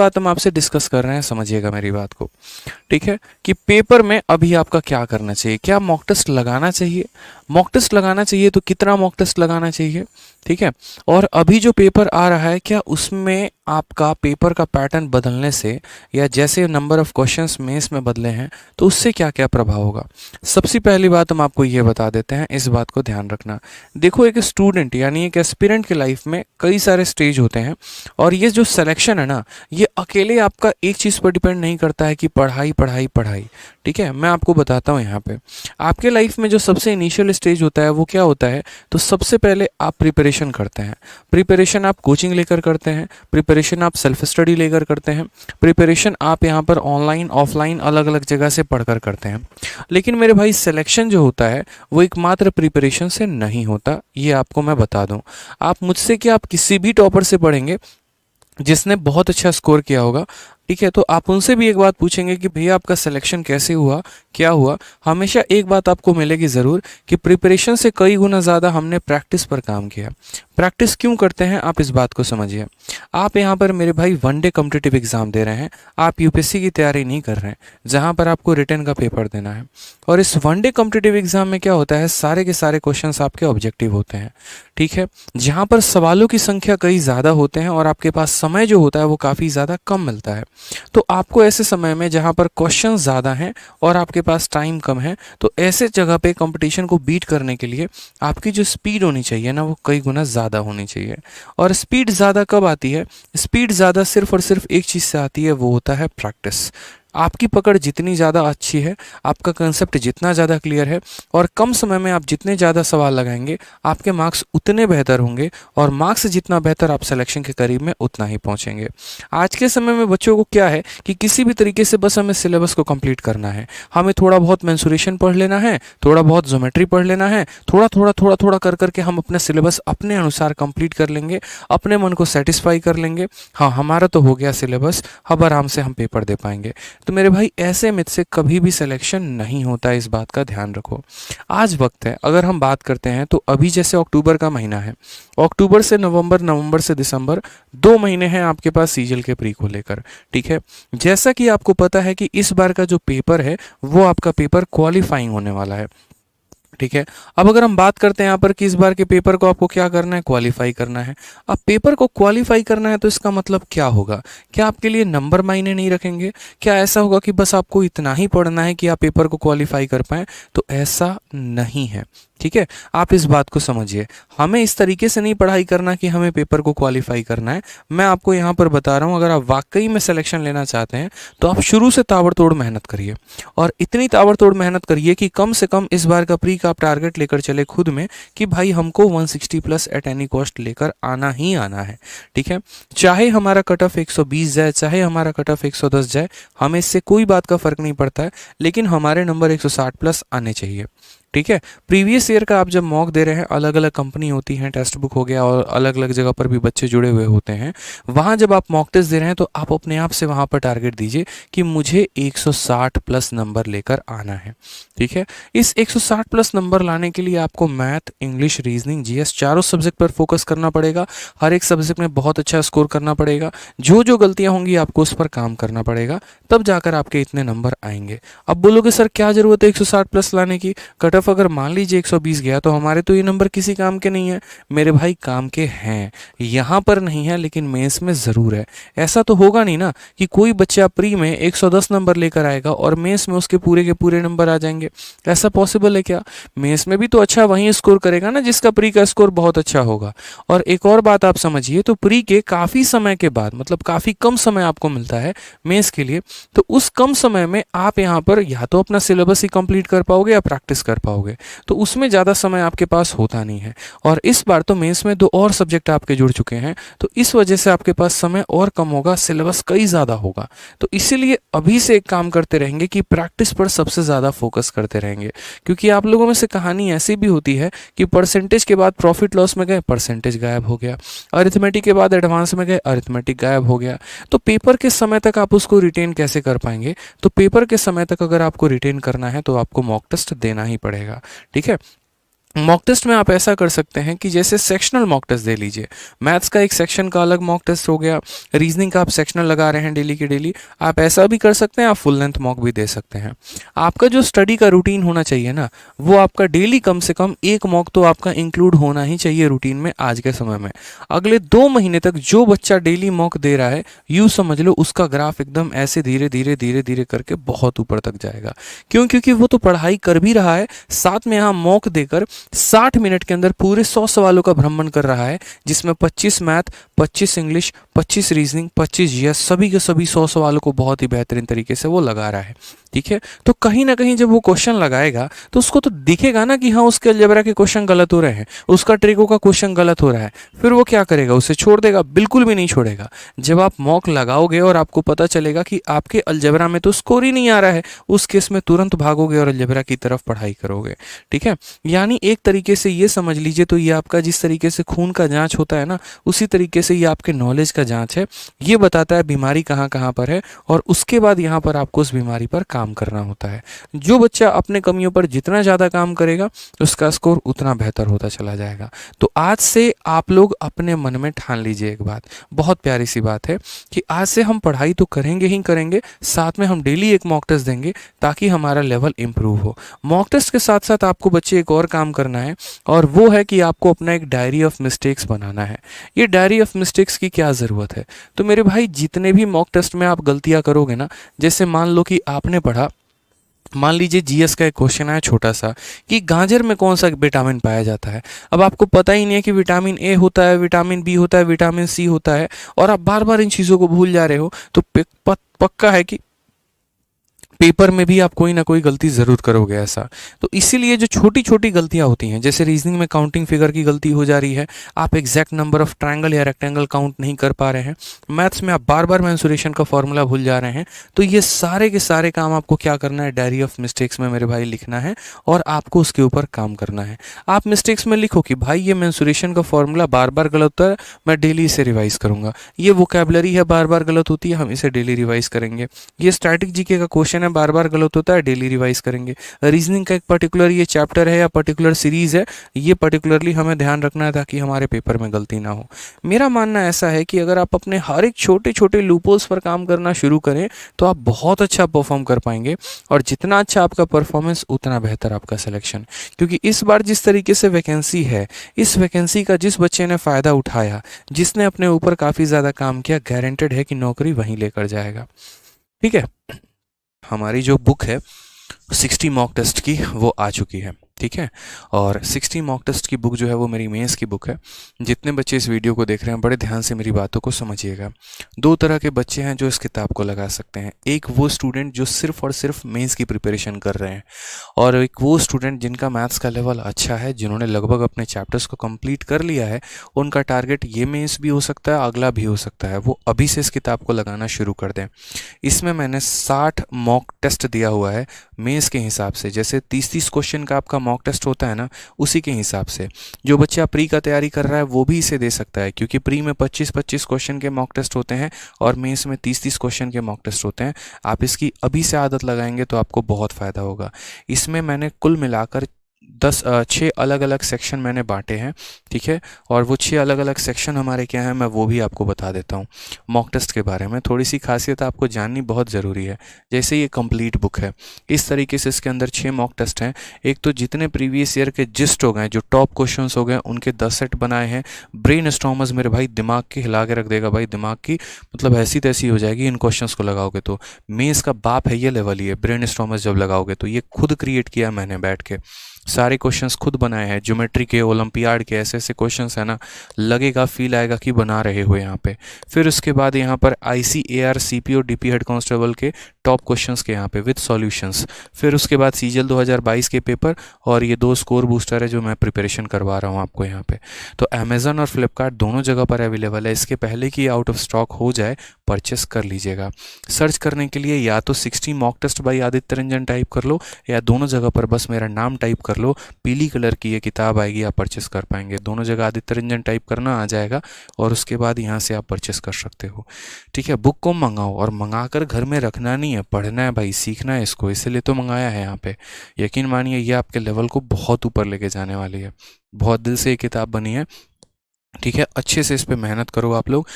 बात हम आपसे डिस्कस कर रहे हैं, समझिएगा मेरी बात को। ठीक है, कि पेपर में अभी आपका क्या करना चाहिए, क्या मॉक टेस्ट लगाना चाहिए, मॉक टेस्ट लगाना चाहिए तो कितना मॉक टेस्ट लगाना चाहिए। ठीक है, और अभी जो पेपर आ रहा है क्या उसमें आपका पेपर का पैटर्न बदलने से या जैसे नंबर ऑफ क्वेश्चंस मेंस में बदले हैं तो उससे क्या क्या प्रभाव होगा। सबसे पहली बात हम आपको ये बता देते हैं, इस बात को ध्यान रखना। देखो, एक स्टूडेंट यानी एक एस्पिरेंट के लाइफ में कई सारे स्टेज होते हैं, और ये जो सिलेक्शन है ना, ये अकेले आपका एक चीज़ पर डिपेंड नहीं करता है कि पढ़ाई पढ़ाई पढ़ाई। ठीक है, मैं आपको बताता हूँ यहाँ पे आपके लाइफ में जो सबसे इनिशियल स्टेज होता है वो क्या होता है। तो सबसे पहले आप प्रिपरेशन करते हैं। प्रिपरेशन आप कोचिंग लेकर करते हैं, प्रिपरेशन आप सेल्फ स्टडी लेकर करते हैं, प्रिपरेशन आप यहाँ पर ऑनलाइन ऑफलाइन अलग अलग जगह से पढ़कर करते हैं। लेकिन मेरे भाई, सिलेक्शन जो होता है वो एकमात्र प्रिपरेशन से नहीं होता, ये आपको मैं बता दूं। आप मुझसे क्या, आप किसी भी टॉपर से पढ़ेंगे जिसने बहुत अच्छा स्कोर किया होगा, ठीक है, तो आप उनसे भी एक बात पूछेंगे कि भैया आपका सिलेक्शन कैसे हुआ, क्या हुआ। हमेशा एक बात आपको मिलेगी ज़रूर कि प्रिपरेशन से कई गुना ज़्यादा हमने प्रैक्टिस पर काम किया। प्रैक्टिस क्यों करते हैं, आप इस बात को समझिए। आप यहाँ पर मेरे भाई वनडे कॉम्पिटिटिव एग्जाम दे रहे हैं, आप यूपीएससी की तैयारी नहीं कर रहे हैं जहाँ पर आपको रिटन का पेपर देना है। और इस वनडे कॉम्पिटिटिव एग्जाम में क्या होता है, सारे के सारे क्वेश्चंस आपके ऑब्जेक्टिव होते हैं। ठीक है, जहाँ पर सवालों की संख्या कई ज़्यादा होते हैं और आपके पास समय जो होता है वो काफ़ी ज़्यादा कम मिलता है। तो आपको ऐसे समय में जहाँ पर क्वेश्चन ज़्यादा हैं और आपके पास टाइम कम है, तो ऐसे जगह पे कंपटीशन को बीट करने के लिए आपकी जो स्पीड होनी चाहिए ना, वो कई गुना ज़्यादा होनी चाहिए। और स्पीड ज़्यादा कब आती है, स्पीड ज़्यादा सिर्फ और सिर्फ एक चीज़ से आती है, वो होता है प्रैक्टिस। आपकी पकड़ जितनी ज़्यादा अच्छी है, आपका कंसेप्ट जितना ज़्यादा क्लियर है, और कम समय में आप जितने ज़्यादा सवाल लगाएंगे आपके मार्क्स उतने बेहतर होंगे, और मार्क्स जितना बेहतर आप सिलेक्शन के करीब में उतना ही पहुंचेंगे। आज के समय में बच्चों को क्या है कि किसी भी तरीके से बस हमें सिलेबस को कंप्लीट करना है, हमें थोड़ा बहुत मेंसुरेशन पढ़ लेना है, थोड़ा बहुत ज्योमेट्री पढ़ लेना है, थोड़ा थोड़ा थोड़ा थोड़ा कर करके हम अपना सिलेबस अपने अनुसार कंप्लीट कर लेंगे, अपने मन को सेटिस्फाई कर लेंगे। हाँ, हमारा तो हो गया सिलेबस, अब आराम से हम पेपर दे पाएंगे। तो मेरे भाई, ऐसे मिथ से कभी भी सिलेक्शन नहीं होता, इस बात का ध्यान रखो। आज वक्त है, अगर हम बात करते हैं तो अभी जैसे अक्टूबर का महीना है, अक्टूबर से नवंबर, नवंबर से दिसंबर, 2 महीने हैं आपके पास सीजल के प्री को लेकर। ठीक है, जैसा कि आपको पता है कि इस बार का जो पेपर है वो आपका पेपर क्वालिफाइंग होने वाला है। ठीक है, अब अगर हम बात करते हैं यहाँ पर कि इस बार के पेपर को आपको क्या करना है, क्वालिफाई करना है। अब पेपर को क्वालिफाई करना है तो इसका मतलब क्या होगा, क्या आपके लिए नंबर मायने नहीं रखेंगे, क्या ऐसा होगा कि बस आपको इतना ही पढ़ना है कि आप पेपर को क्वालिफाई कर पाएं, तो ऐसा नहीं है। ठीक है, आप इस बात को समझिए, हमें इस तरीके से नहीं पढ़ाई करना कि हमें पेपर को क्वालिफाई करना है। मैं आपको यहाँ पर बता रहा हूँ, अगर आप वाकई में सिलेक्शन लेना चाहते हैं तो आप शुरू से ताबड़तोड़ मेहनत करिए, और इतनी ताबड़तोड़ मेहनत करिए कि कम से कम इस बार का प्री का आप टारगेट लेकर चले खुद में कि भाई हमको 160 प्लस एट एनी कॉस्ट लेकर आना ही आना है। ठीक है, चाहे हमारा कट ऑफ 120 जाए, चाहे हमारा कट ऑफ 110 जाए, हमें इससे कोई बात का फर्क नहीं पड़ता है, लेकिन हमारे नंबर 160 प्लस आने चाहिए। ठीक है, प्रीवियस ईयर का आप जब मॉक दे रहे हैं, अलग अलग कंपनी होती हैं, टेक्स्ट बुक हो गया, और अलग अलग जगह पर भी बच्चे जुड़े हुए होते हैं, वहाँ जब आप मॉक टेस्ट दे रहे हैं तो आप अपने आप से वहाँ पर टारगेट दीजिए कि मुझे 160 प्लस नंबर लेकर आना है। ठीक है, इस 160 प्लस नंबर लाने के लिए आपको मैथ, इंग्लिश, रीजनिंग, जीएस चारों सब्जेक्ट पर फोकस करना पड़ेगा। हर एक सब्जेक्ट में बहुत अच्छा स्कोर करना पड़ेगा, जो जो गलतियाँ होंगी आपको उस पर काम करना पड़ेगा, तब जाकर आपके इतने नंबर आएंगे। अब बोलोगे सर क्या ज़रूरत है 160 प्लस लाने की, कट ऑफ अगर मान लीजिए 120 गया तो हमारे तो ये नंबर किसी काम के नहीं है। मेरे भाई, काम के हैं, यहाँ पर नहीं है लेकिन मेंस में ज़रूर है। ऐसा तो होगा नहीं ना कि कोई बच्चा प्री में 110 नंबर लेकर आएगा और मेंस में उसके पूरे के पूरे नंबर आ जाएंगे, ऐसा पॉसिबल है क्या। मेंस में भी तो अच्छा वहीं स्कोर करेगा ना जिसका प्री का स्कोर बहुत अच्छा होगा। और एक और बात आप समझिए, तो प्री के काफ़ी समय के बाद, मतलब काफ़ी कम समय आपको मिलता है मेंस के लिए, तो उस कम समय में आप यहाँ पर या तो अपना सिलेबस ही कंप्लीट कर पाओगे या प्रैक्टिस कर पाओगे, तो उसमें ज़्यादा समय आपके पास होता नहीं है। और इस बार तो मेंस में 2 और सब्जेक्ट आपके जुड़ चुके हैं, तो इस वजह से आपके पास समय और कम होगा, सिलेबस कई ज़्यादा होगा। तो इसीलिए अभी से एक काम करते रहेंगे कि प्रैक्टिस पर सबसे ज़्यादा फोकस करते रहेंगे, क्योंकि आप लोगों में से कहानी ऐसी भी होती है कि परसेंटेज के बाद प्रॉफिट लॉस में गए, परसेंटेज गायब हो गया, अरिथमेटिक के बाद एडवांस में गए, अरिथमेटिक गायब हो गया। तो पेपर के समय तक आप उसको रिटेन कैसे कर पाएंगे। तो पेपर के समय तक अगर आपको रिटेन करना है तो आपको मॉक टेस्ट देना ही पड़ेगा। ठीक है, मॉक टेस्ट में आप ऐसा कर सकते हैं कि जैसे सेक्शनल मॉक टेस्ट दे लीजिए। मैथ्स का एक सेक्शन का अलग मॉक टेस्ट हो गया, रीजनिंग का आप सेक्शनल लगा रहे हैं डेली के डेली, आप ऐसा भी कर सकते हैं, आप फुल लेंथ मॉक भी दे सकते हैं। आपका जो स्टडी का रूटीन होना चाहिए ना, वो आपका डेली कम से कम एक मॉक तो आपका इंक्लूड होना ही चाहिए रूटीन में आज के समय में। अगले 2 महीने तक जो बच्चा डेली मॉक दे रहा है, यूँ समझ लो उसका ग्राफ एकदम ऐसे धीरे धीरे धीरे धीरे करके बहुत ऊपर तक जाएगा। क्यों? क्योंकि वो तो पढ़ाई कर भी रहा है, साथ में यहाँ मॉक देकर 60 मिनट के अंदर पूरे 100 सवालों का भ्रमण कर रहा है, जिसमें 25 मैथ, 25 इंग्लिश, 25 रीजनिंग, 25 जीएस, सभी के सभी 100 सवालों को बहुत ही बेहतरीन तरीके से वो लगा रहा है। ठीक है, तो कहीं ना कहीं जब वो क्वेश्चन लगाएगा तो उसको तो दिखेगा ना कि हाँ उसके अलजेब्रा के क्वेश्चन गलत हो रहे हैं, उसका ट्रिको का क्वेश्चन गलत हो रहा है। फिर वो क्या करेगा? उसे छोड़ देगा? बिल्कुल भी नहीं छोड़ेगा। जब आप मॉक लगाओगे और आपको पता चलेगा कि आपके अलजेब्रा में तो स्कोर ही नहीं आ रहा है, उस केस में तुरंत भागोगे और अलजेब्रा की तरफ पढ़ाई करोगे। ठीक है, यानी एक तरीके से ये समझ लीजिए, तो ये आपका जिस तरीके से खून का जांच होता है ना, उसी तरीके से ये आपके नॉलेज का जांच है। ये बताता है बीमारी कहाँ कहाँ पर है, और उसके बाद यहाँ पर आपको उस बीमारी पर काम करना होता है। जो बच्चा अपने कमियों पर जितना ज़्यादा काम करेगा, उसका स्कोर उतना बेहतर होता चला जाएगा। तो आज से आप लोग अपने मन में ठान लीजिए एक बात, बहुत प्यारी सी बात है, कि आज से हम पढ़ाई तो करेंगे ही करेंगे, साथ में हम डेली एक मॉक टेस्ट देंगे ताकि हमारा लेवल इंप्रूव हो। मॉक टेस्ट के साथ साथ आपको बच्चे एक और काम करना है, और वो है कि आपको अपना एक डायरी ऑफ मिस्टेक्स बनाना है। ये डायरी ऑफ मिस्टेक्स की क्या ज़रूरत है? तो मेरे भाई, जितने भी मॉक टेस्ट में आप गलतियां करोगे ना, जैसे मान लो कि आपने पढ़ा, मान लीजिए जीएस का एक क्वेश्चन आया छोटा सा, कि गाजर में कौन सा विटामिन पाया जाता है। अब आपको पता ही नहीं है कि विटामिन ए होता है, विटामिन बी होता है, विटामिन सी होता है, और आप बार बार इन चीज़ों को भूल जा रहे हो, तो पक्का है कि पेपर में भी आप कोई ना कोई गलती ज़रूर करोगे ऐसा। तो इसीलिए जो छोटी छोटी गलतियां होती हैं, जैसे रीजनिंग में काउंटिंग फिगर की गलती हो जा रही है, आप एग्जैक्ट नंबर ऑफ ट्रायंगल या रेक्टेंगल काउंट नहीं कर पा रहे हैं, मैथ्स में आप बार बार मेंसुरेशन का फॉर्मूला भूल जा रहे हैं, तो ये सारे के सारे काम आपको क्या करना है? डायरी ऑफ मिस्टेक्स में मेरे भाई लिखना है, और आपको उसके ऊपर काम करना है। आप मिस्टेक्स में लिखो कि भाई ये मेंसुरेशन का फॉर्मूला बार बार गलत होता है, मैं डेली इसे रिवाइज करूंगा। ये वोकैबुलरी है, बार बार गलत होती है, हम इसे डेली रिवाइज करेंगे। ये स्टैटिक जीके का क्वेश्चन है, बार बार गलत होता है, डेली रिवाइज करेंगे। रीजनिंग का एक पर्टिकुलर ये चैप्टर है या पर्टिकुलर सीरीज है, ये पर्टिकुलरली हमें ध्यान रखना है ताकि हमारे पेपर में गलती ना हो। मेरा मानना ऐसा है कि अगर आप अपने हर एक छोटे छोटे लूपहोल्स पर काम करना शुरू करें, तो आप बहुत अच्छा परफॉर्म कर पाएंगे, और जितना अच्छा आपका परफॉर्मेंस, उतना बेहतर आपका सिलेक्शन। क्योंकि इस बार जिस तरीके से वैकेंसी है, इस वैकेंसी का जिस बच्चे ने फ़ायदा उठाया, जिसने अपने ऊपर काफ़ी ज़्यादा काम किया, गारंटेड है कि नौकरी वहीं लेकर जाएगा। ठीक है, हमारी जो बुक है 60 मॉक टेस्ट की, वो आ चुकी है। ठीक है, और 60 मॉक टेस्ट की बुक जो है वो मेरी मेंस की बुक है। जितने बच्चे इस वीडियो को देख रहे हैं, बड़े ध्यान से मेरी बातों को समझिएगा। 2 तरह के बच्चे हैं जो इस किताब को लगा सकते हैं। एक वो स्टूडेंट जो सिर्फ और सिर्फ मेंस की प्रिपरेशन कर रहे हैं, और एक वो स्टूडेंट जिनका मैथ्स का लेवल अच्छा है, जिन्होंने लगभग अपने चैप्टर्स को कंप्लीट कर लिया है। उनका टारगेट ये मेंस भी हो सकता है, अगला भी हो सकता है। वो अभी से इस किताब को लगाना शुरू कर दें। इसमें मैंने 60 मॉक टेस्ट दिया हुआ है मेंस के हिसाब से। जैसे 30-30 क्वेश्चन का आपका मॉक टेस्ट होता है ना, उसी के हिसाब से जो बच्चा प्री का तैयारी कर रहा है वो भी इसे दे सकता है, क्योंकि प्री में 25-25 क्वेश्चन के मॉक टेस्ट होते हैं, और मेंस में 30-30 क्वेश्चन के मॉक टेस्ट होते हैं। आप इसकी अभी से आदत लगाएंगे तो आपको बहुत फ़ायदा होगा। इसमें मैंने कुल मिलाकर 6 अलग अलग सेक्शन मैंने बांटे हैं। ठीक है, और वो 6 अलग अलग सेक्शन हमारे क्या हैं, मैं वो भी आपको बता देता हूँ। मॉक टेस्ट के बारे में थोड़ी सी खासियत आपको जाननी बहुत ज़रूरी है। जैसे ये कंप्लीट बुक है, इस तरीके से इसके अंदर 6 मॉक टेस्ट हैं। एक तो जितने प्रीवियस ईयर के जिस्ट हो गए, जो टॉप क्वेश्चंस हो गए, उनके 10 सेट बनाए हैं। ब्रेन स्टॉर्मर्स मेरे भाई, दिमाग की हिला के रख देगा भाई, दिमाग की मतलब ऐसी तैसी हो जाएगी इन क्वेश्चंस को लगाओगे तो। मेंस का बाप है ये लेवल, ही है ब्रेन स्टॉर्मर्स जब लगाओगे तो। ये खुद क्रिएट किया मैंने बैठ के, सारे क्वेश्चंस खुद बनाए हैं, ज्योमेट्री के, ओलंपियाड के, ऐसे ऐसे क्वेश्चंस है ना, लगेगा फील आएगा कि बना रहे हो यहाँ पे। फिर उसके बाद यहाँ पर ICAR CPO DP head constable के टॉप क्वेश्चंस के यहाँ पे विद सॉल्यूशंस। फिर उसके बाद सीजल 2022 के पेपर, और ये 2 स्कोर बूस्टर है जो मैं प्रिपरेशन करवा रहा हूँ आपको यहाँ पे। तो अमेजन और फ्लिपकार्ट दोनों जगह पर अवेलेबल है। इसके पहले कि आउट ऑफ स्टॉक हो जाए, परचेस कर लीजिएगा। सर्च करने के लिए या तो 60 mock test by Aditya Ranjan type कर लो, या दोनों जगह पर बस मेरा नाम टाइप कर लो, पीली कलर की ये किताब आएगी, आप परचेस कर पाएंगे। दोनों जगह आदित्य रंजन टाइप करना आ जाएगा और उसके बाद यहाँ से आप परचेस कर सकते हो। ठीक है, बुक को मंगाओ और मंगा कर घर में रखना नहीं है, पढ़ना है भाई, सीखना है इसको, इसीलिए तो मंगाया है यहाँ पे। यकीन मानिए ये आपके लेवल को बहुत ऊपर लेके जाने वाली है। बहुत दिल से ये किताब बनी है। ठीक है, अच्छे से इस पे मेहनत करो आप लोग।